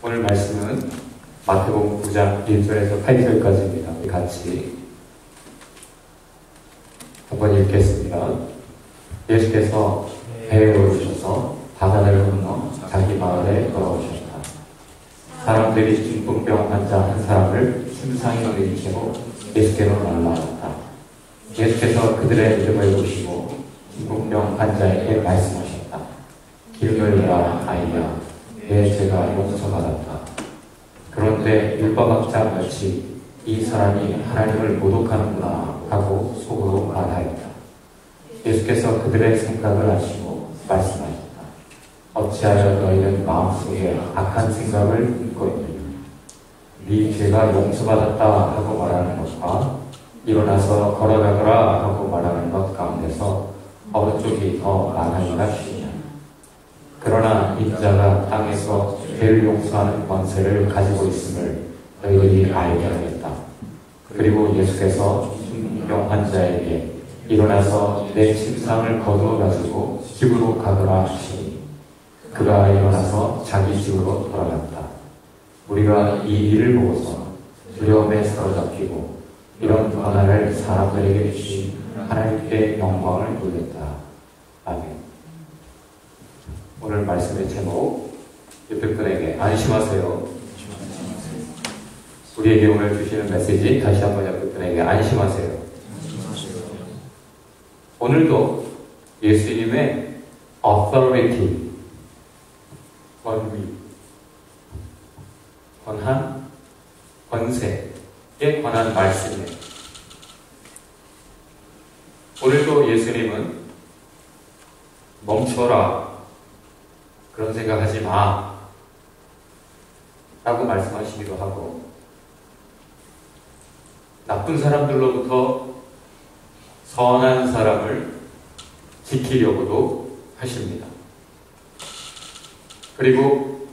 오늘 말씀은 마태복음 9장 1절에서 8절까지입니다. 우리 같이 한번 읽겠습니다. 예수께서 배에 오르셔서 바다를 건너 자기 마을에 돌아오셨다. 사람들이 중풍병 환자 한 사람을 침상에 누인 채로 예수께로 날라왔다. 예수께서 그들의 믿음을 보시고 중풍병 환자에게 말씀하셨다. 기름을 내라 아이야, 내 죄가 용서받았다. 그런데 율법학자 몇이 이 사람이 하나님을 모독하는구나 하고 속으로 말하였다. 예수께서 그들의 생각을 아시고 말씀하셨다. 어찌하여 너희는 마음속에 악한 생각을 품고 있느냐. 네 죄가 용서받았다 하고 말하는 것과 일어나서 걸어가거라 하고 말하는 것 가운데서 어느 쪽이 더 많으리라 쉬냐. 그러나 인자가 땅에서 죄를 용서하는 권세를 가지고 있음을 너희들이 알게 하겠다. 그리고 예수께서 중풍병 환자에게 일어나서 내 침상을 거두어 가지고 집으로 가거라 하시니 그가 일어나서 자기 집으로 돌아갔다. 우리가 이 일을 보고서 두려움에 사로잡히고 이런 권한을 사람들에게 주신 하나님께 영광을 돌렸다. 아멘. 오늘 말씀의 제목, 옆에 분에게 안심하세요. 우리에게 오늘 주시는 메시지, 다시 한번 옆에 분에게 안심하세요. 오늘도 예수님의 authority, 권위, 권한, 권세에 관한 말씀이에요. 오늘도 예수님은 멈춰라, 그런 생각하지 마 라고 말씀하시기도 하고, 나쁜 사람들로부터 선한 사람을 지키려고도 하십니다. 그리고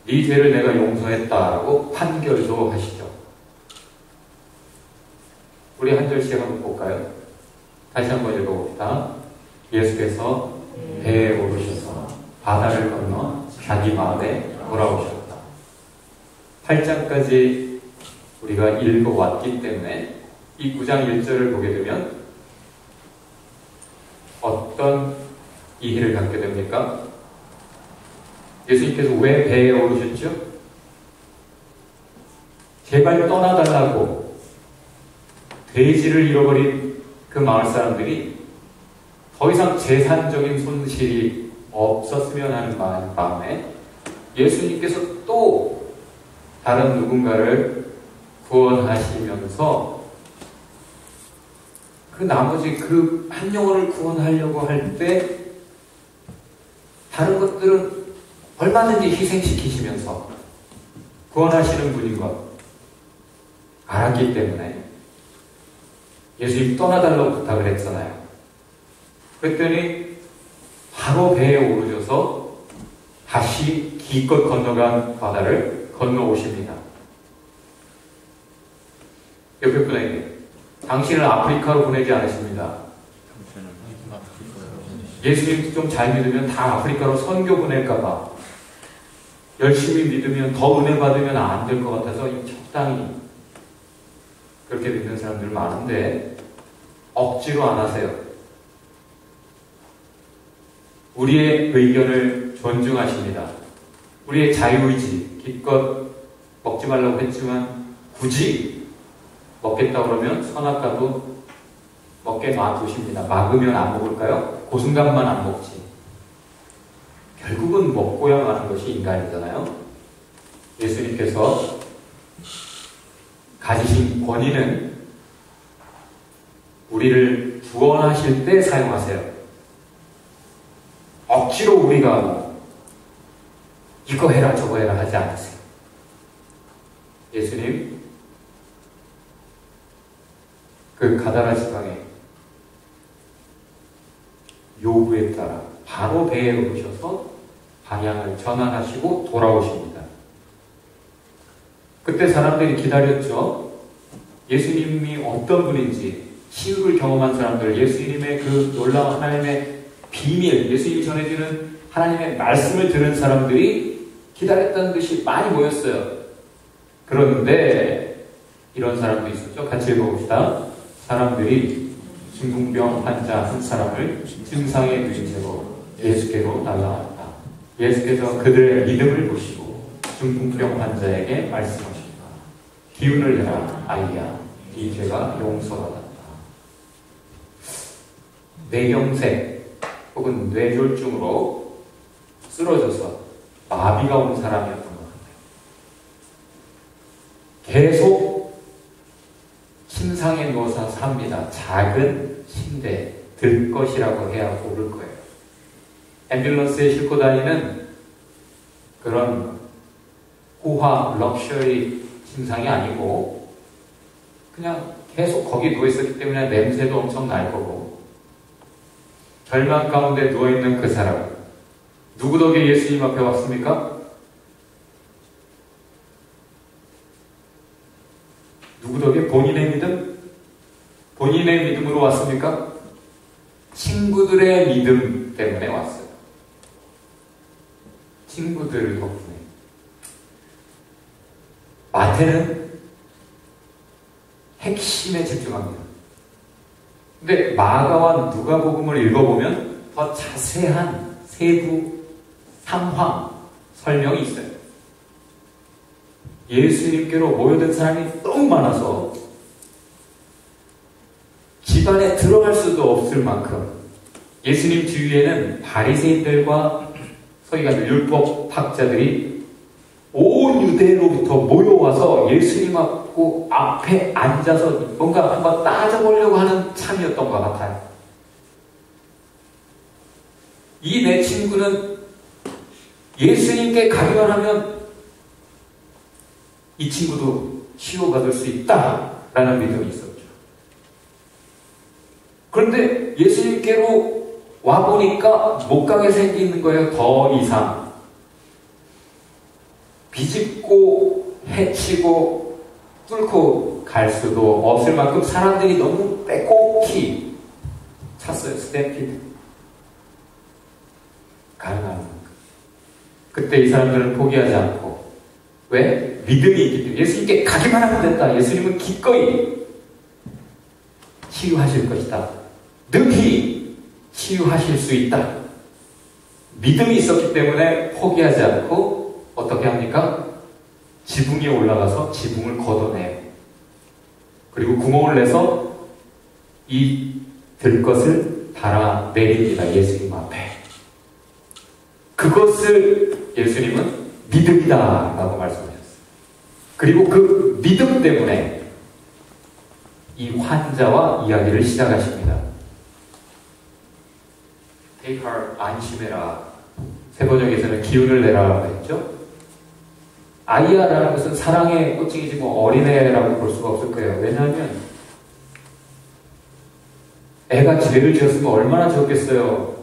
네 죄를 내가 용서했다라고 판결도 하시죠. 우리 한 절씩 한번 볼까요? 다시 한번 읽어봅시다. 예수께서 배에 오르셔서 바다를 건너 자기 마을에 돌아오셨다. 8장까지 우리가 읽어왔기 때문에 이 9장 1절을 보게 되면 어떤 이해를 갖게 됩니까? 예수님께서 왜 배에 오르셨죠? 제발 떠나달라고 돼지를 잃어버린 그 마을 사람들이 더 이상 재산적인 손실이 없었으면 하는 마음에 예수님께서 또 다른 누군가를 구원하시면서 그 나머지 그 한 영혼을 구원하려고 할 때 다른 것들은 얼마든지 희생시키시면서 구원하시는 분인 것 알았기 때문에 예수님 떠나달라고 부탁을 했잖아요. 그랬더니 바로 배에 오르셔서 다시 기껏 건너간 바다를 건너오십니다. 옆에 분에게 당신을 아프리카로 보내지 않으십니다. 예수님 좀 잘 믿으면 다 아프리카로 선교 보낼까봐, 열심히 믿으면 더 은혜 받으면 안 될 것 같아서 적당히 그렇게 믿는 사람들 많은데 억지로 안 하세요. 우리의 의견을 존중하십니다. 우리의 자유의지, 기껏 먹지 말라고 했지만 굳이 먹겠다 그러면 선악과도 먹게 놔두십니다. 막으면 안 먹을까요? 그 순간만 안 먹지. 결국은 먹고야 마는 것이 인간이잖아요. 예수님께서 가지신 권위는 우리를 구원하실 때 사용하세요. 억지로 우리가 이거 해라 저거 해라 하지 않으세요. 예수님 그 가다라 지방에 요구에 따라 바로 배에 오르셔서 방향을 전환하시고 돌아오십니다. 그때 사람들이 기다렸죠. 예수님이 어떤 분인지, 치유를 경험한 사람들, 예수님의 그 놀라운 하나님의 비밀, 예수님이 전해주는 하나님의 말씀을 들은 사람들이 기다렸다는 듯이 많이 모였어요. 그런데 이런 사람도 있었죠. 같이 읽어봅시다. 사람들이 중풍병 환자 한 사람을 증상에 누인 채로 예수께로 날아왔다. 예수께서 그들의 믿음을 보시고 중풍병 환자에게 말씀하십니다. 기운을 내라 아이야, 네 죄가 용서받았다. 뇌경색 혹은 뇌졸중으로 쓰러져서 마비가 온 사람이었던 것 같아요. 계속 침상에 누워서 삽니다. 작은 침대, 들 것이라고 해야 옳을 거예요. 앰뷸런스에 싣고 다니는 그런 호화, 럭셔리 침상이 아니고 그냥 계속 거기 누워있었기 때문에 냄새도 엄청 날 거고, 절망 가운데 누워있는 그 사람, 누구 덕에 예수님 앞에 왔습니까? 누구 덕에? 본인의 믿음? 본인의 믿음으로 왔습니까? 친구들의 믿음 때문에 왔어요. 친구들 덕분에. 마태는 핵심에 집중합니다. 근데 마가와 누가복음을 읽어보면 더 자세한 세부 상황 설명이 있어요. 예수님께로 모여든 사람이 너무 많아서 집안에 들어갈 수도 없을 만큼 예수님 주위에는 바리새인들과 소위 말하는 율법학자들이 온 유대로부터 모여와서 예수님 앞에 앉아서 뭔가 한번 따져보려고 하는 참이었던 것 같아요. 이 내 친구는 예수님께 가기만 하면 이 친구도 치유받을 수 있다라는 믿음이 있었죠. 그런데 예수님께로 와보니까 못 가게 생기는 거예요. 더 이상 비집고 해치고 뚫고 갈 수도 없을 만큼 사람들이 너무 빼곡히 찼어요. 스탬피드. 가능한 만큼. 그때 이 사람들은 포기하지 않고, 왜? 믿음이 있기 때문에 예수님께 가기만 하면 된다. 예수님은 기꺼이 치유하실 것이다. 능히 치유하실 수 있다. 믿음이 있었기 때문에 포기하지 않고 어떻게 합니까? 지붕 위에 올라가서 지붕을 걷어내요. 그리고 구멍을 내서 이 들것을 달아 내립니다. 예수님 앞에. 그것을 예수님은 믿음이다 라고 말씀하셨어요. 그리고 그 믿음 때문에 이 환자와 이야기를 시작하십니다. Take heart, 안심해라. 세번역에서는 기운을 내라라고 했죠. 아이야라는 것은 사랑의 호칭이지 뭐 어린애라고 볼 수가 없을 거예요. 왜냐하면 애가 죄를 지었으면 얼마나 좋겠어요.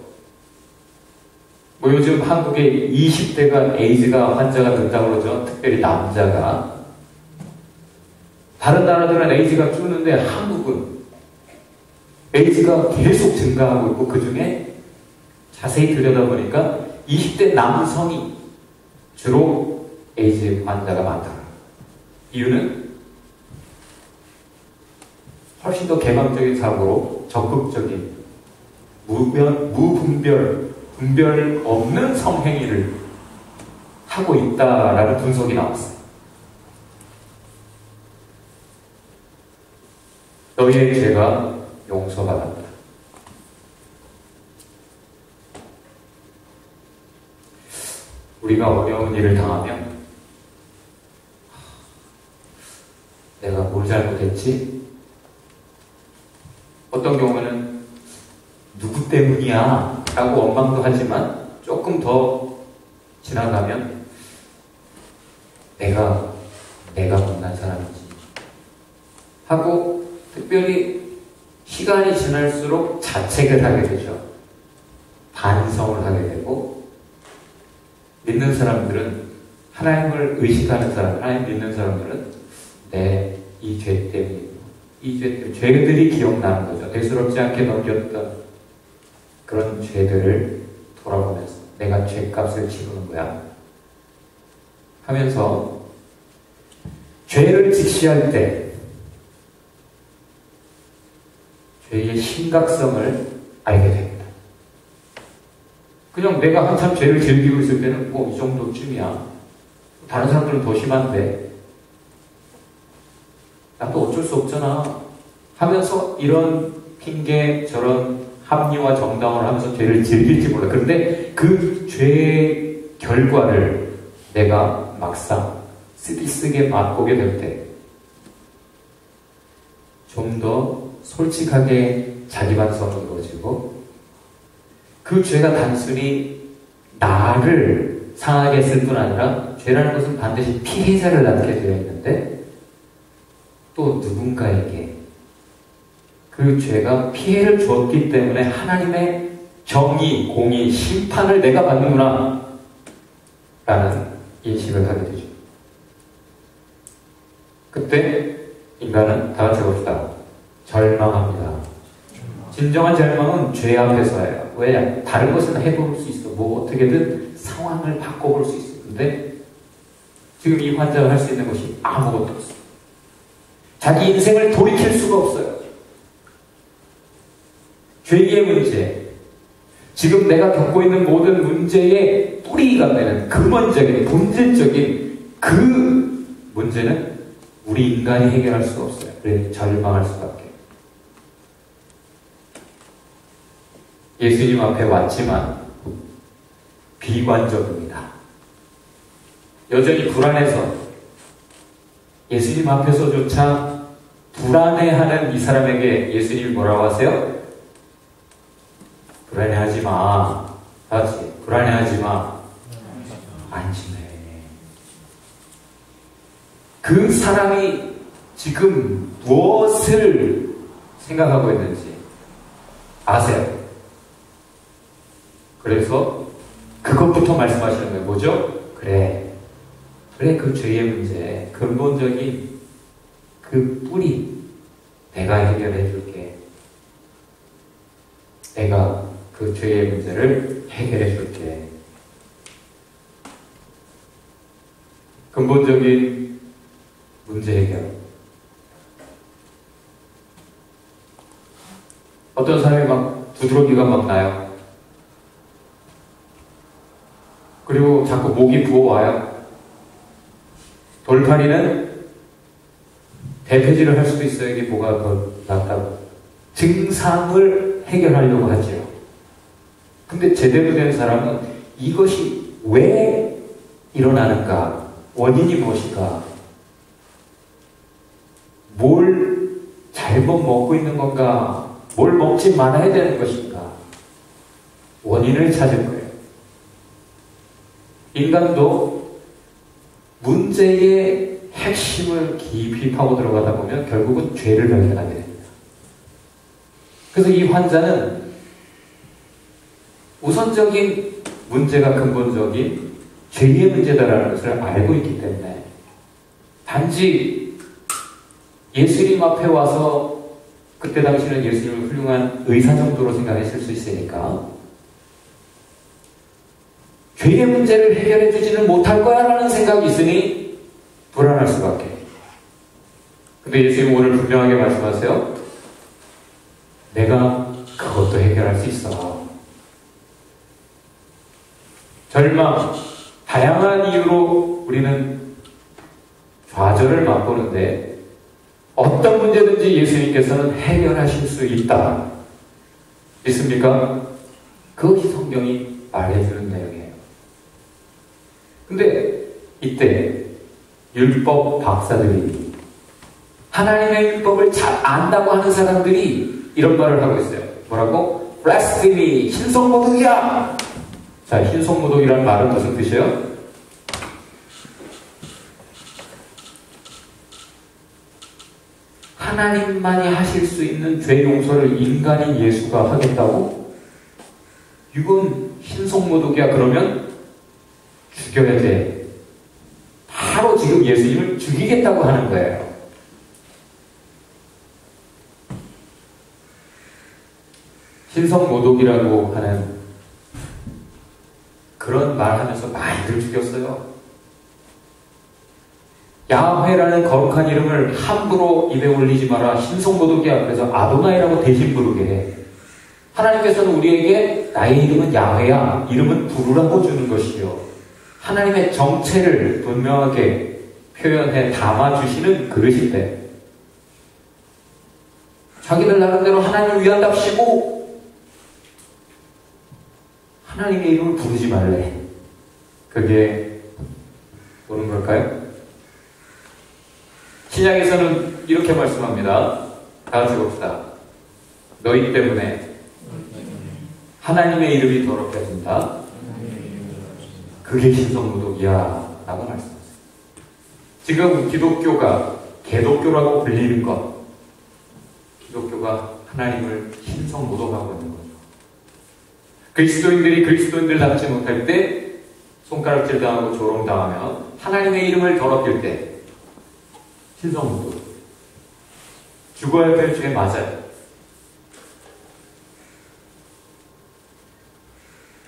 뭐 요즘 한국에 20대가 에이즈가 환자가 된다고 그러죠. 특별히 남자가. 다른 나라들은 에이즈가 줄는데 한국은 에이즈가 계속 증가하고 있고, 그 중에 자세히 들여다보니까 20대 남성이 주로 에이즈 환자가 많더라고요. 이유는 훨씬 더 개방적인 사고로 적극적인 분별 없는 성행위를 하고 있다라는 분석이 나왔어요. 너희의 죄가 용서받았다. 우리가 어려운 일을 당하면 내가 뭘 잘못했지? 어떤 경우에는 누구 때문이야? 라고 원망도 하지만 조금 더 지나가면 내가 못난 사람이지 하고, 특별히 시간이 지날수록 자책을 하게 되죠. 반성을 하게 되고, 믿는 사람들은, 하나님을 의식하는 사람, 하나님 믿는 사람들은 이 죄 때문에, 죄들이 기억나는 거죠. 대수롭지 않게 넘겼던 그런 죄들을 돌아보면서 내가 죄값을 치르는 거야. 하면서 죄를 직시할 때 죄의 심각성을 알게 됩니다. 그냥 내가 한참 죄를 즐기고 있을 때는 뭐 이 정도쯤이야. 다른 사람들은 더 심한데 나도 어쩔 수 없잖아 하면서 이런 핑계 저런 합리화 정당을 하면서 죄를 즐길지 몰라. 그런데 그 죄의 결과를 내가 막상 쓰디쓰게 맛보게 될 때 좀 더 솔직하게 자기 반성이 이루어지고 그 죄가 단순히 나를 상하게 했을 뿐 아니라 죄라는 것은 반드시 피해자를 낳게 되어 있는데 또 누군가에게 그 죄가 피해를 주었기 때문에 하나님의 정의, 공의, 심판을 내가 받는구나 라는 인식을 하게 되죠. 그때 인간은 다 같이 봅시다. 절망합니다. 진정한 절망은 죄 앞에서예요. 왜? 다른 것은 해볼 수 있어. 뭐 어떻게든 상황을 바꿔볼 수 있어. 근데 지금 이 환자가 할 수 있는 것이 아무것도 없어요. 자기 인생을 돌이킬 수가 없어요. 죄의 문제, 지금 내가 겪고 있는 모든 문제의 뿌리가 되는 근원적인, 본질적인 그 문제는 우리 인간이 해결할 수가 없어요. 그래서 절망할 수밖에. 예수님 앞에 왔지만 비관적입니다. 여전히 불안해서 예수님 앞에서조차 불안해하는 이 사람에게 예수님이 뭐라고 하세요? 불안해하지 마. 다같이 불안해하지 마. 안심해. 그 사람이 지금 무엇을 생각하고 있는지 아세요? 그래서 그것부터 말씀하시는 거예요. 뭐죠? 그래 그 죄의 문제, 근본적인 그 뿌리 내가 해결해 줄게. 내가 그 죄의 문제를 해결해 줄게. 근본적인 문제 해결. 어떤 사람이 막 두드러기가 막 나요. 그리고 자꾸 목이 부어와요. 돌팔이는 대패질을 할 수도 있어요. 이게 뭐가 더 낫다고. 증상을 해결하려고 하죠. 근데 제대로 된 사람은 이것이 왜 일어나는가? 원인이 무엇인가? 뭘 잘못 먹고 있는 건가? 뭘 먹지 말아야 되는 것인가? 원인을 찾을 거예요. 인간도 문제의 핵심을 깊이 파고 들어가다 보면 결국은 죄를 발견하게 됩니다. 그래서 이 환자는 우선적인 문제가 근본적인 죄의 문제다라는 것을 알고 있기 때문에 단지 예수님 앞에 와서 그때 당시는 예수님을 훌륭한 의사 정도로 생각했을 수 있으니까 죄의 문제를 해결해 주지는 못할 거야 라는 생각이 있으니 불안할 수밖에. 근데 예수님 오늘 분명하게 말씀하세요. 내가 그것도 해결할 수 있어. 절망, 다양한 이유로 우리는 좌절을 맛보는데 어떤 문제든지 예수님께서는 해결하실 수 있다. 믿습니까? 그것이 성경이 말해주는 내용이에요. 근데 이때 율법 박사들이 하나님의 율법을 잘 안다고 하는 사람들이 이런 말을 하고 있어요. 뭐라고? blasphemy, 신성모독이야! 자, 신성모독이라는 말은 무슨 뜻이에요? 하나님만이 하실 수 있는 죄 용서를 인간인 예수가 하겠다고? 이건 신성모독이야. 그러면 죽여야 돼. 바로 지금 예수님을 죽이겠다고 하는 거예요. 신성모독이라고 하는 그런 말 하면서 많이들 죽였어요. 야훼라는 거룩한 이름을 함부로 입에 올리지 마라. 신성모독이 앞에서 아도나이라고 대신 부르게 해. 하나님께서는 우리에게 나의 이름은 야훼야, 이름은 부르라고 주는 것이요, 하나님의 정체를 분명하게 표현해 담아주시는 그릇인데, 자기들 나름대로 하나님을 위한답시고 하나님의 이름을 부르지 말래. 그게 옳은 걸까요? 신약에서는 이렇게 말씀합니다. 다 같이 봅시다. 너희 때문에 하나님의 이름이 더럽혀진다. 그게 신성모독이야 라고 말씀하세요. 지금 기독교가 개독교라고 불리는 것, 기독교가 하나님을 신성모독하고 있는 거죠. 그리스도인들이 그리스도인들답지 못할 때, 손가락질 당하고 조롱당하면, 하나님의 이름을 더럽힐 때 신성모독, 죽어야 될 죄 맞아요.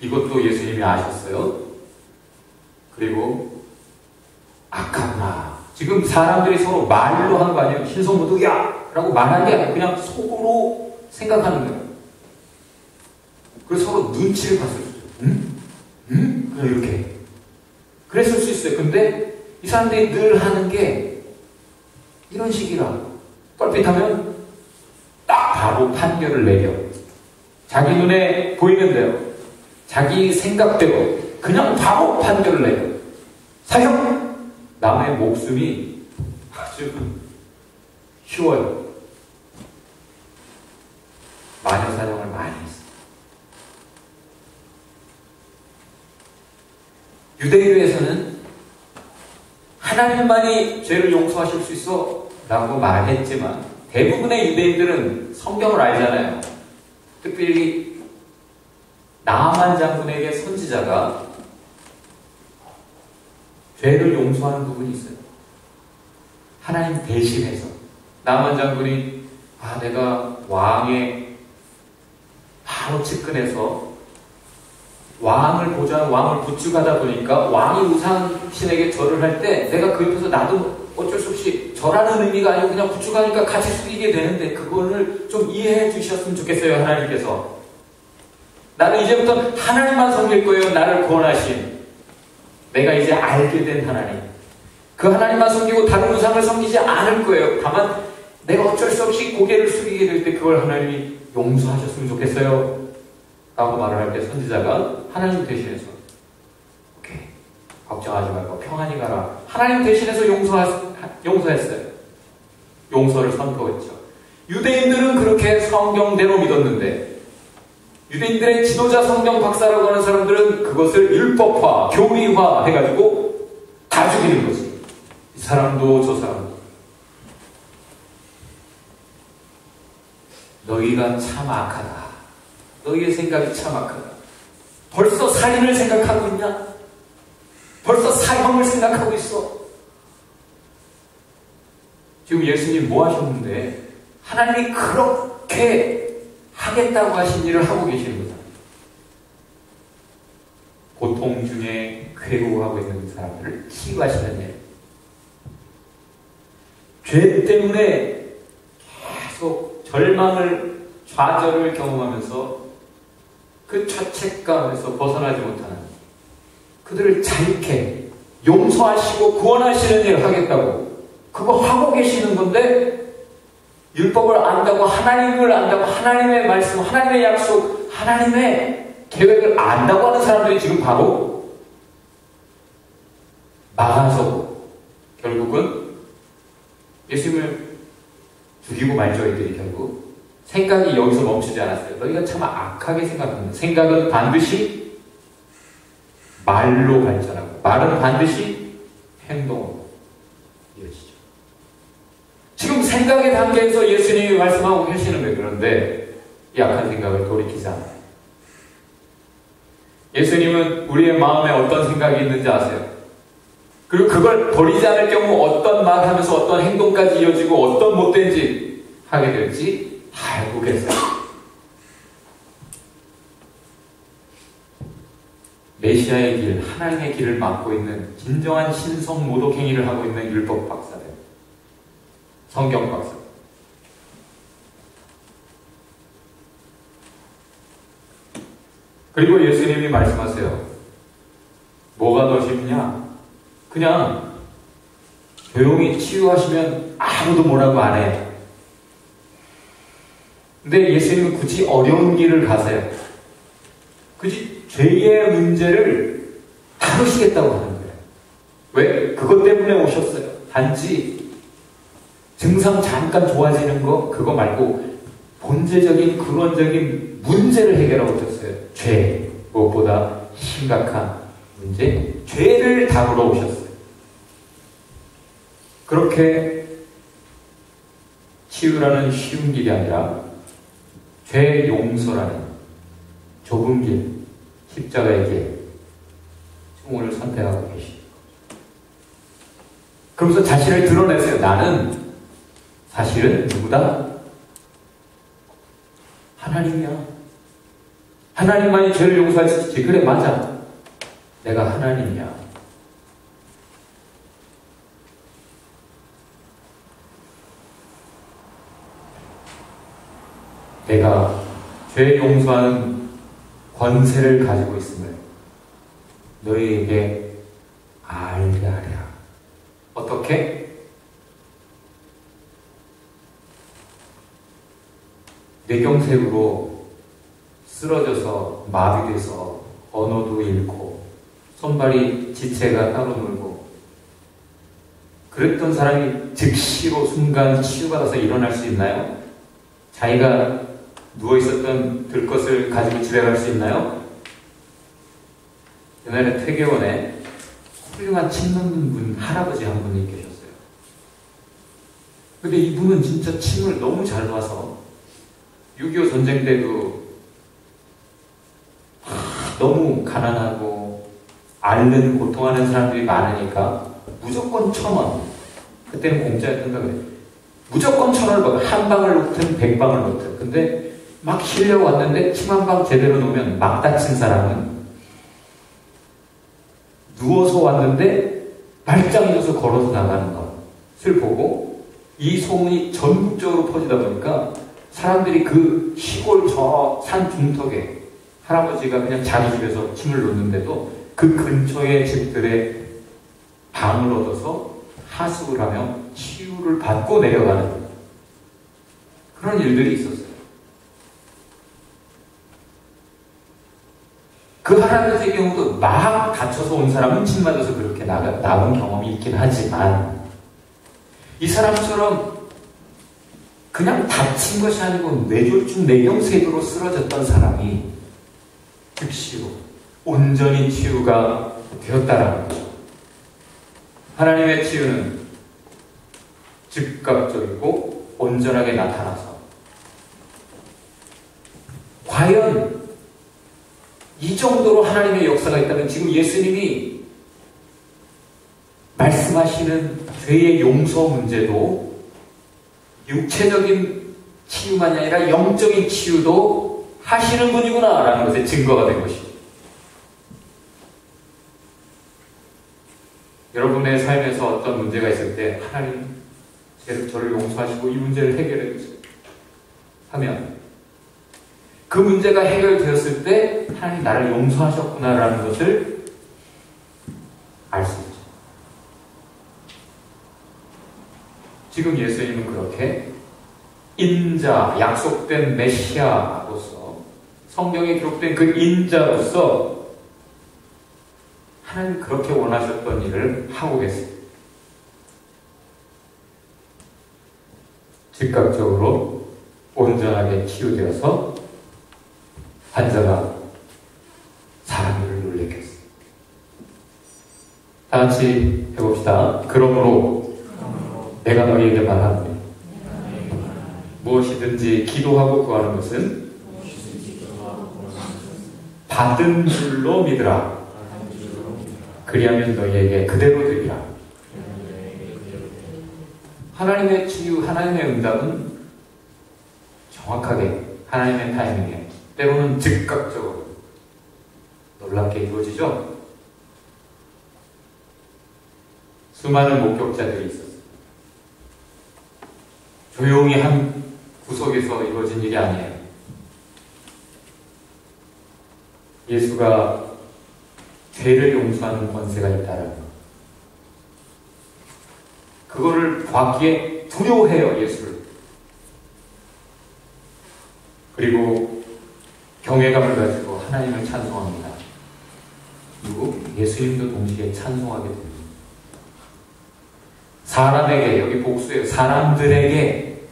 이것도 예수님이 아셨어요. 그리고 악하구나. 지금 사람들이 서로 말로 하는 거 아니에요? 신성모독이야 라고 말하는 게 아니라 그냥 속으로 생각하는 거예요. 그래서 서로 눈치를 봤을 수 있어요. 응? 그냥 이렇게. 그랬을 수 있어요. 근데 이 사람들이 늘 하는 게 이런 식이라. 뻘빛하면 딱 바로 판결을 내려. 자기 눈에 보이는 대로, 자기 생각대로 그냥 바로 판결을 내려. 사형! 남의 목숨이 아주 쉬워요. 마녀 사냥을 많이 했어요. 유대교에서는 하나님만이 죄를 용서하실 수 있어 라고 말했지만, 대부분의 유대인들은 성경을 알잖아요. 특별히 나아만 장군에게 선지자가 죄를 용서하는 부분이 있어요. 하나님 대신해서. 나아만 장군이 내가 왕의 바로 측근에서 왕을 보좌하는 왕을 부축하다 보니까 왕이 우상신에게 절을 할 때 내가 그 옆에서 나도 어쩔 수 없이 절하는 의미가 아니고 그냥 부축하니까 같이 숙이게 되는데, 그거를 좀 이해해 주셨으면 좋겠어요. 하나님께서 나는 이제부터 하나님만 섬길 거예요. 나를 구원하신, 내가 이제 알게 된 하나님, 그 하나님만 섬기고 다른 우상을 섬기지 않을 거예요. 다만 내가 어쩔 수 없이 고개를 숙이게 될 때 그걸 하나님이 용서하셨으면 좋겠어요 라고 말을 할 때, 선지자가 하나님 대신해서 오케이, 걱정하지 말고 평안히 가라. 하나님 대신해서 용서했어요. 용서를 선포했죠. 유대인들은 그렇게 성경대로 믿었는데, 유대인들의 지도자 성경 박사라고 하는 사람들은 그것을 율법화, 교리화 해가지고 다 죽이는 거지. 이 사람도 저 사람도. 너희가 참 악하다. 너희의 생각이 참 악하다. 벌써 살인을 생각하고 있냐? 벌써 사형을 생각하고 있어. 지금 예수님 뭐 하셨는데 하나님이 그렇게 하겠다고 하신 일을 하고 계시는 거잖아요. 고통 중에 괴로워하고 있는 사람들을 치유하시는 일. 죄 때문에 계속 절망을, 좌절을 경험하면서 그 죄책감에서 벗어나지 못하는 그들을 자유케 용서하시고 구원하시는 일을 하겠다고, 그거 하고 계시는 건데, 율법을 안다고, 하나님을 안다고, 하나님의 말씀, 하나님의 약속, 하나님의 계획을 안다고 하는 사람들이 지금 바로 막아서고, 결국은 예수님을 죽이고 말죠. 이들이 결국 생각이 여기서 멈추지 않았어요. 너희가 참 악하게 생각합니다. 생각은 반드시 말로 발전하고, 말은 반드시 행동으로 이어지죠. 지금 생각의 단계에서 예수님이 말씀하고 계시는 거예요. 그런데 이 악한 생각을 돌이키지 않아요. 예수님은 우리의 마음에 어떤 생각이 있는지 아세요? 그리고 그걸 버리지 않을 경우 어떤 말 하면서 어떤 행동까지 이어지고 어떤 못된 짓 하게 될지 다 알고 계세요. 메시아의 길, 하나님의 길을 막고 있는 진정한 신성 모독 행위를 하고 있는 율법 박사들, 성경 박사들. 그리고 예수님이 말씀하세요. 뭐가 더 쉽냐? 그냥 조용히 치유하시면 아무도 뭐라고 안 해. 근데 예수님은 굳이 어려운 길을 가세요. 굳이 죄의 문제를 다루시겠다고 하는 거예요. 왜? 그것 때문에 오셨어요. 단지 증상 잠깐 좋아지는 거 그거 말고 본질적인 근원적인 문제를 해결하고 오셨어요. 죄, 무엇보다 심각한 문제, 죄를 다루러 오셨어요. 그렇게 치유라는 쉬운 길이 아니라 죄 용서라는 좁은 길, 십자가의 길, 지금 오늘 선택하고 계십니다. 그러면서 자신을 드러내세요. 나는 사실은 누구다? 하나님이야. 하나님만이 죄를 용서할 수 있지. 그래, 맞아. 내가 하나님이야. 내가 죄 용서하는 권세를 가지고 있음을 너희에게 알게 하랴. 어떻게? 뇌경색으로 쓰러져서 마비돼서 언어도 잃고 손발이 지체가 따로 놀고 그랬던 사람이 즉시로 순간 치유받아서 일어날 수 있나요? 자기가 누워있었던 들것을 가지고 집에 갈 수 있나요? 옛날에 퇴계원에 훌륭한 침 넣는 분, 할아버지 한 분이 계셨어요. 근데 이분은 진짜 침을 너무 잘 놔서 6.25 전쟁 때도 너무 가난하고 앓는 고통하는 사람들이 많으니까 무조건 1,000원, 그때는 공짜였던가 그래. 무조건 1,000원을 받고 한 방을 놓든 100방을 놓든. 근데 막 쉬려고 왔는데 침 한 방 제대로 놓으면 막 다친 사람은 누워서 왔는데 발장이어서 걸어서 나가는 것을 보고 이 소문이 전국적으로 퍼지다 보니까 사람들이 그 시골 저 산 중턱에 할아버지가 그냥 자기 집에서 침을 놓는데도 그 근처의 집들의 방을 얻어서 하숙을 하며 치유를 받고 내려가는 그런 일들이 있었어요. 그 할아버지의 경우도 막 다쳐서 온 사람은 침 맞아서 그렇게 나온 경험이 있긴 하지만 이 사람처럼 그냥 다친 것이 아니고 뇌졸중 뇌경색으로 쓰러졌던 사람이 즉시로 온전히 치유가 되었다라는 거죠. 하나님의 치유는 즉각적이고 온전하게 나타나서 과연 이 정도로 하나님의 역사가 있다면 지금 예수님이 말씀하시는 죄의 용서 문제도 육체적인 치유만이 아니라 영적인 치유도 하시는 분이구나 라는 것에 증거가 된 것이죠. 여러분의 삶에서 어떤 문제가 있을 때 하나님 저를 용서하시고 이 문제를 해결해 주세요 하면 그 문제가 해결되었을 때 하나님 나를 용서하셨구나라는 것을 알 수 있죠. 지금 예수님은 그렇게 인자, 약속된 메시아로서 성경에 기록된 그 인자로서 하나님 그렇게 원하셨던 일을 하고 계십니다. 즉각적으로 온전하게 치유되어서 환자가 사람들을 놀래게 했습니다. 다 같이 해봅시다. 그러므로 내가 너희에게 말하노니 무엇이든지 기도하고 구하는 것은 받은 줄로 믿으라. 그리하면 너희에게 그대로 되리라. 하나님의 치유, 하나님의 응답은 정확하게 하나님의 타이밍에 때로는 즉각적으로 너를 놀랍게 이루어지죠? 수많은 목격자들이 있었어요. 조용히 한 구석에서 이루어진 일이 아니에요. 예수가 죄를 용서하는 권세가 있다는 것. 그거를 봤기에 두려워해요, 예수를. 그리고 경외감을 가지고 하나님을 찬송합니다. 그리고 예수님도 동시에 찬송하게 됩니다. 사람에게, 여기 복수예요. 사람들에게,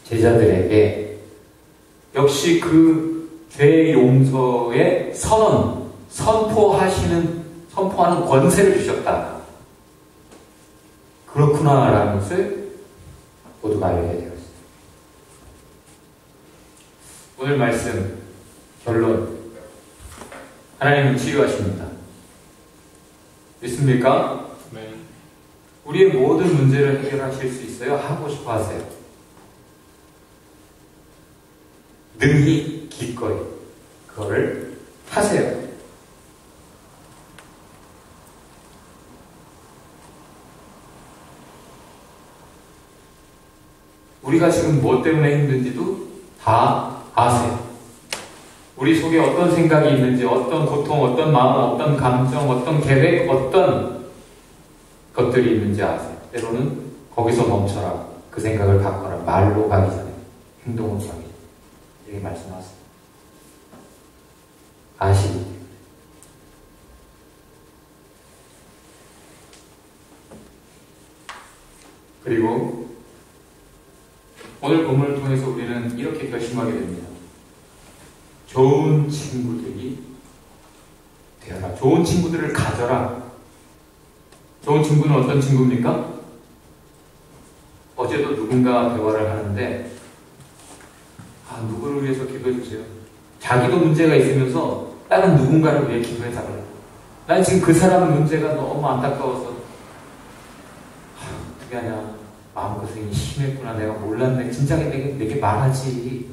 제자들에게 역시 그 죄 용서의 선포하는 권세를 주셨다. 그렇구나라는 것을 모두가 알게 되었습니다. 오늘 말씀 결론, 하나님은 치유하십니다. 믿습니까? 네. 우리의 모든 문제를 해결하실 수 있어요? 하고 싶어 하세요? 능히 기꺼이 그거를 하세요. 우리가 지금 뭐 때문에 힘든지도 다 아세요. 우리 속에 어떤 생각이 있는지, 어떤 고통, 어떤 마음, 어떤 감정, 어떤 계획, 어떤 것들이 있는지 아세요. 때로는 거기서 멈춰라. 그 생각을 바꿔라. 말로 가기 전에 행동으로 가기 전에. 이렇게 말씀하세요. 아시기 때문에. 그리고 오늘 본문을 통해서 우리는 이렇게 결심하게 됩니다. 좋은 친구들이 되어라. 좋은 친구들을 가져라. 좋은 친구는 어떤 친구입니까? 어제도 누군가 대화를 하는데 누구를 위해서 기도해 주세요. 자기도 문제가 있으면서 다른 누군가를 위해 기도해 달라고. 난 지금 그 사람 문제가 너무 안타까워서 어떻게 하냐. 마음고생이 심했구나. 내가 몰랐네. 진작에 내게 말하지.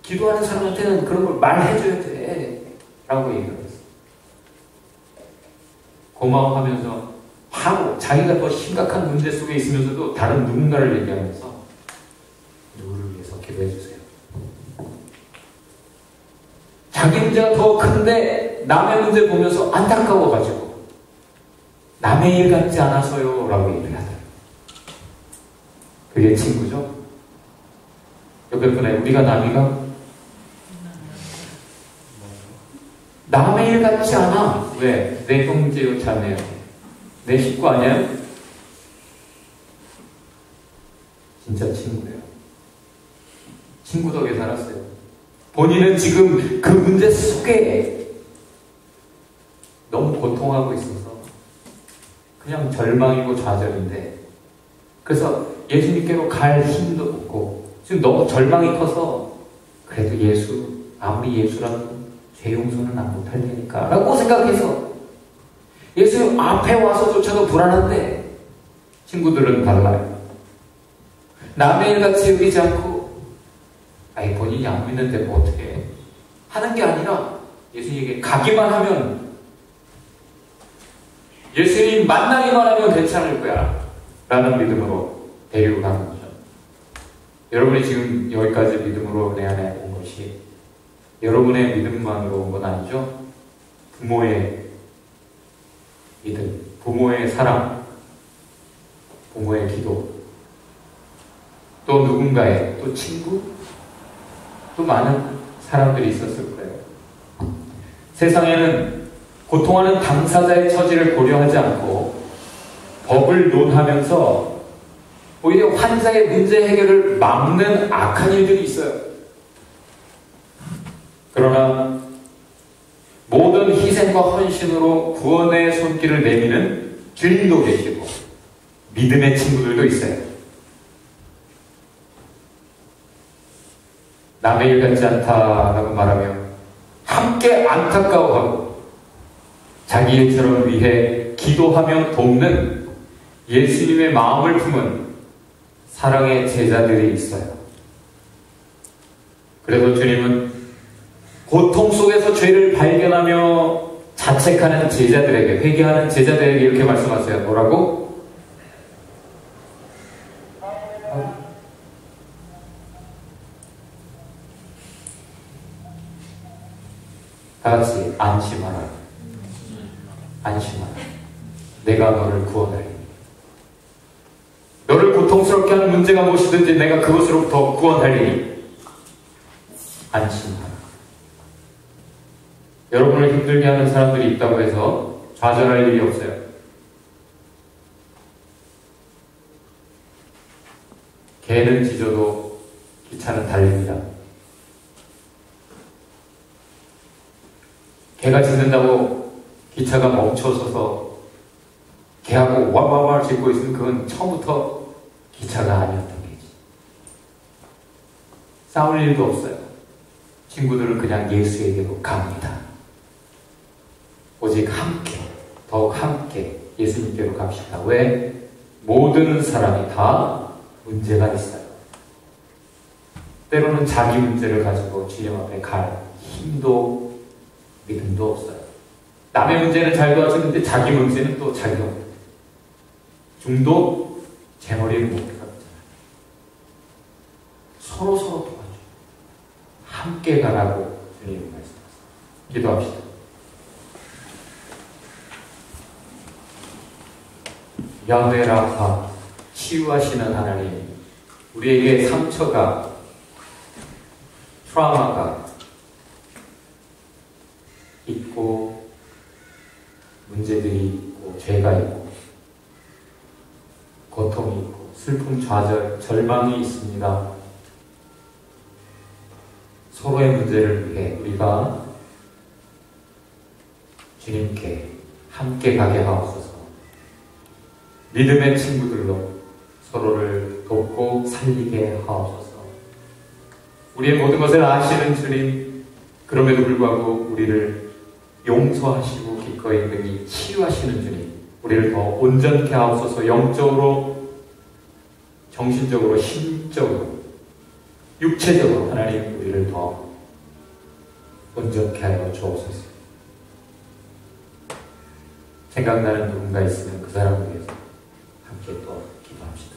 기도하는 사람한테는 그런 걸 말해줘야 돼. 라고 얘기를 했어요. 고마워하면서 바로 자기가 더 심각한 문제 속에 있으면서도 다른 누군가를 얘기하면서 누구를 위해서 기도해 주세요. 자기 문제가 더 큰데 남의 문제 보면서 안타까워가지고 남의 일 같지 않아서요 라고 얘기를 하더라고요. 그게 친구죠. 옆에 분에 우리가 남이가 남의 일 같지 않아. 왜? 내 형제요 자매요. 내 식구 아니에요? 진짜 친구예요. 친구 덕에 살았어요. 본인은 지금 그 문제 속에 너무 고통하고 있어서 그냥 절망이고 좌절인데, 그래서 예수님께로 갈 힘도 없고 지금 너무 절망이 커서 그래도 아무리 예수라도 죄 용서는 안 못할 테니까 라고 생각해서 예수 앞에 와서조차도 불안한데, 친구들은 달라요. 남의 일같이 여기지 않고 본인이 안 믿는데 뭐 어떻게 해? 하는 게 아니라 예수님에게 가기만 하면, 예수님 만나기만 하면 괜찮을 거야 라는 믿음으로 데리고 가는 거죠. 여러분이 지금 여기까지 믿음으로 내 안에 온 것이 여러분의 믿음만으로 온 건 아니죠. 부모의 믿음, 부모의 사랑, 부모의 기도, 또 누군가의, 또 친구, 또 많은 사람들이 있었을 거예요. 세상에는 고통하는 당사자의 처지를 고려하지 않고 법을 논하면서 오히려 환자의 문제 해결을 막는 악한 일들이 있어요. 그러나 모든 희생과 헌신으로 구원의 손길을 내미는 주인도 계시고 믿음의 친구들도 있어요. 남의 일 같지 않다라고 말하며 함께 안타까워하고 자기 일처럼 위해 기도하며 돕는 예수님의 마음을 품은 사랑의 제자들이 있어요. 그래서 주님은 고통 속에서 죄를 발견하며 자책하는 제자들에게, 회개하는 제자들에게 이렇게 말씀하세요. 뭐라고? 다 같이 안심하라. 안심하라. 내가 너를 구원하리니. 너를 고통스럽게 하는 문제가 무엇이든지 내가 그것으로부터 구원하리니. 안심하라. 여러분을 힘들게 하는 사람들이 있다고 해서 좌절할 일이 없어요. 개는 짖어도 기차는 달립니다. 개가 짖는다고 기차가 멈춰서서 개하고 와와와 짖고 있으면 그건 처음부터 기차가 아니었던 게지. 싸울 일도 없어요. 친구들은 그냥 예수에게로 갑니다. 오직 함께, 더욱 함께 예수님께로 갑시다. 왜? 모든 사람이 다 문제가 있어요. 때로는 자기 문제를 가지고 주님 앞에 갈 힘도 믿음도 없어요. 남의 문제는 잘 도와주는데 자기 문제는 또 자기가 못해요. 중도 제 머리를 못 가잖아요. 서로 도와줘요. 함께 가라고 주님이 말씀하셨어요. 기도합시다. 야훼 라파, 치유하시는 하나님, 우리에게 상처가, 트라우마가 있고 문제들이 있고 죄가 있고 고통이 있고 슬픔, 좌절, 절망이 있습니다. 서로의 문제를 위해 우리가 주님께 함께 가게 하옵소서. 믿음의 친구들로 서로를 돕고 살리게 하옵소서. 우리의 모든 것을 아시는 주님, 그럼에도 불구하고 우리를 용서하시고 기꺼이 능히 치유하시는 주님, 우리를 더 온전케 하옵소서. 영적으로, 정신적으로, 심적으로, 육체적으로 하나님 우리를 더 온전케 하여 주옵소서. 생각나는 누군가 있으면 그 사람을 위해서 함께 또 기도합시다.